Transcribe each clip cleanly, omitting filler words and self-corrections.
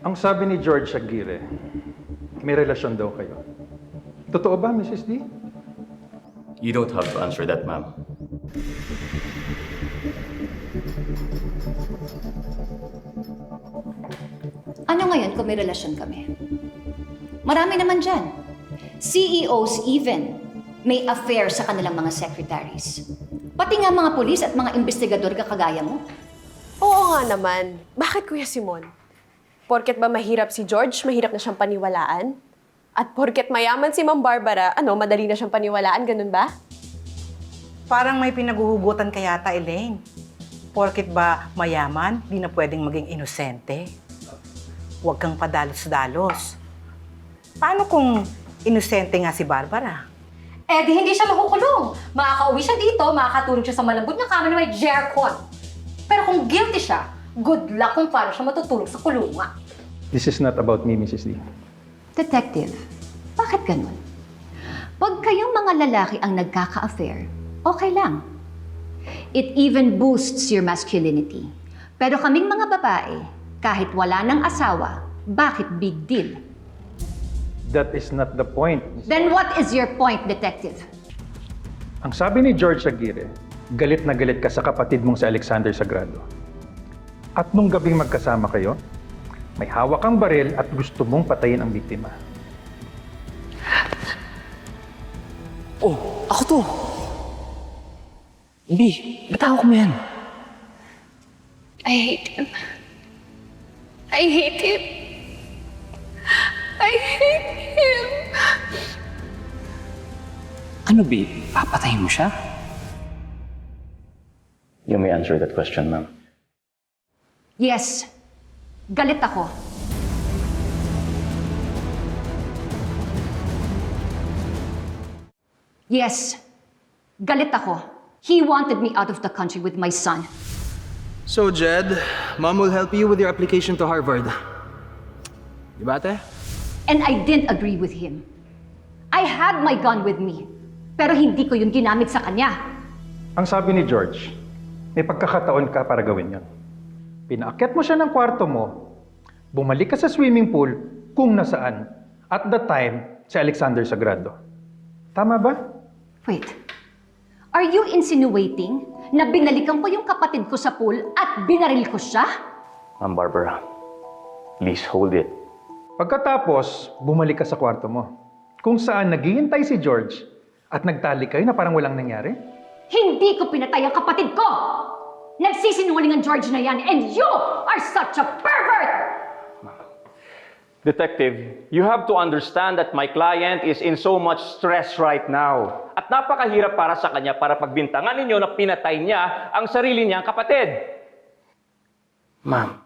Ang sabi ni George Aguirre, may relasyon daw kayo. Totoo ba, Mrs. D? You don't have to answer that, ma'am. Ano ngayon kung may relasyon kami? Marami naman dyan. CEOs even may affair sa kanilang mga secretaries. Pati nga mga pulis at mga investigador kakagaya mo. Oo nga naman. Bakit, Kuya Simon? Porket ba mahirap si George, mahirap na siyang paniwalaan? At porket mayaman si Ma'am Barbara, madali na siyang paniwalaan, ganun ba? Parang may pinaguhugutan ka yata, Elaine. Porket ba mayaman, di na pwedeng maging inosente. Huwag kang padalos-dalos. Paano kung inosente nga si Barbara? Eh di hindi siya makukulong. Makakauwi siya dito, makakatulog siya sa malambot na kama na may aircon. Pero kung guilty siya, good luck kung paano siya matutulog sa kulungan. This is not about me, Mrs. D. Detective, bakit ganun? Pag kayong mga lalaki ang nagkaka-affair, okay lang. It even boosts your masculinity. Pero kaming mga babae, kahit wala ng asawa, bakit big deal? That is not the point. Then what is your point, detective? Ang sabi ni George Aguirre, galit na galit ka sa kapatid mong si Alexander Sagrado. At nung gabing magkasama kayo, may hawak kang baril at gusto mong patayin ang biktima. Oh, ako to. Hindi, bitaw ko mo yan. I hate him. I hate him. I hate him. Ano, B? Papatayin mo siya? You may answer that question, ma'am. Yes, galit ako. Yes, galit ako. He wanted me out of the country with my son. So, Jed, Mom will help you with your application to Harvard. Di ba, ate? And I didn't agree with him. I had my gun with me, pero hindi ko yun ginamit sa kanya. Ang sabi ni George, may pagkakataon ka para gawin yon. Pinaakyat mo siya ng kwarto mo, bumalik ka sa swimming pool kung nasaan, at the time, si Alexander Sagrado. Tama ba? Wait, are you insinuating na binalikan ko yung kapatid ko sa pool at binaril ko siya? Ma'am Barbara, please hold it. Pagkatapos, bumalik ka sa kwarto mo, kung saan naghihintay si George at nagtali kayo na parang walang nangyari? Hindi ko pinatay ang kapatid ko! Nagsisinungaling ang George na yan, and you are such a pervert! Detective, you have to understand that my client is in so much stress right now. At napakahirap para sa kanya para pagbintangan ninyo na pinatay niya ang sarili niyang kapatid. Ma'am,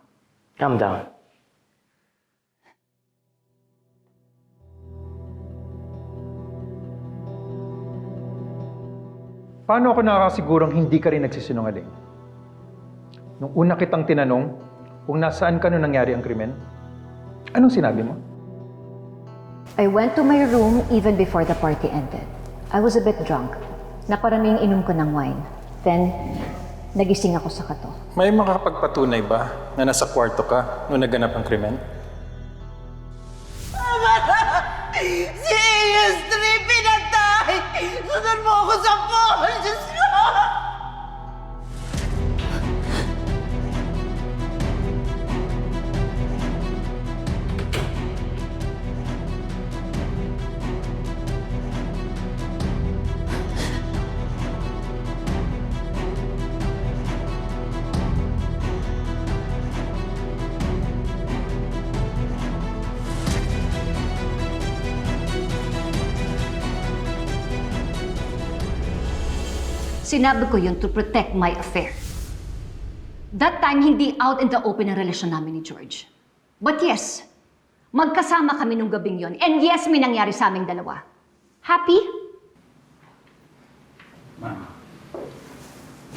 calm down. Paano ako nakakasigurong hindi ka rin nagsisinungaling? Nung una kitang tinanong kung nasaan ka nung nangyari ang krimen, anong sinabi mo? I went to my room even before the party ended. I was a bit drunk. Naparaming inom ko ng wine. Then, nagising ako sa kato. May makakapagpatunay ba na nasa kwarto ka nung naganap ang krimen? Si ES3 pinatay! Sunod mo ako sa pool! Diyos ko! Sinabi ko yun to protect my affair. That time, hindi out in the open ang relasyon namin ni George. But yes, magkasama kami nung gabing yon. And yes, may nangyari sa aming dalawa. Happy? Ma'am,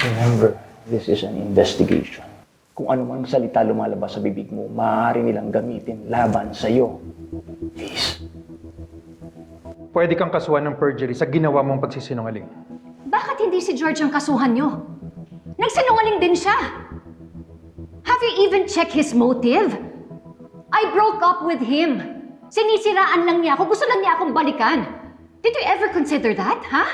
remember, this is an investigation. Kung ano man salita lumalabas sa bibig mo, maaari nilang gamitin laban sa'yo. Please. Pwede kang kasuhan ng perjury sa ginawa mong pagsisinungaling. Bakit hindi si George ang kasuhan nyo? Nagsinungaling din siya. Have you even checked his motive? I broke up with him. Sinisiraan lang niya ako. Gusto lang niya akong balikan. Did you ever consider that, ha?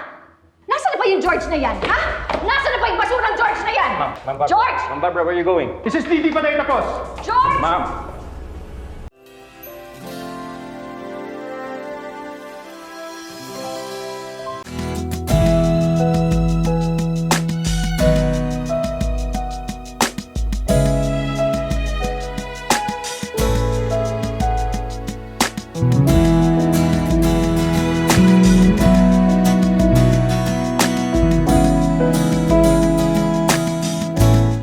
Nasaan na ba yung George na yan, ha? Nasaan na ba yung basurang George na yan? Ma'am Barbara. George! Ma'am Barbara, where are you going? Mrs. Didi Panay Tacos! George! Ma'am,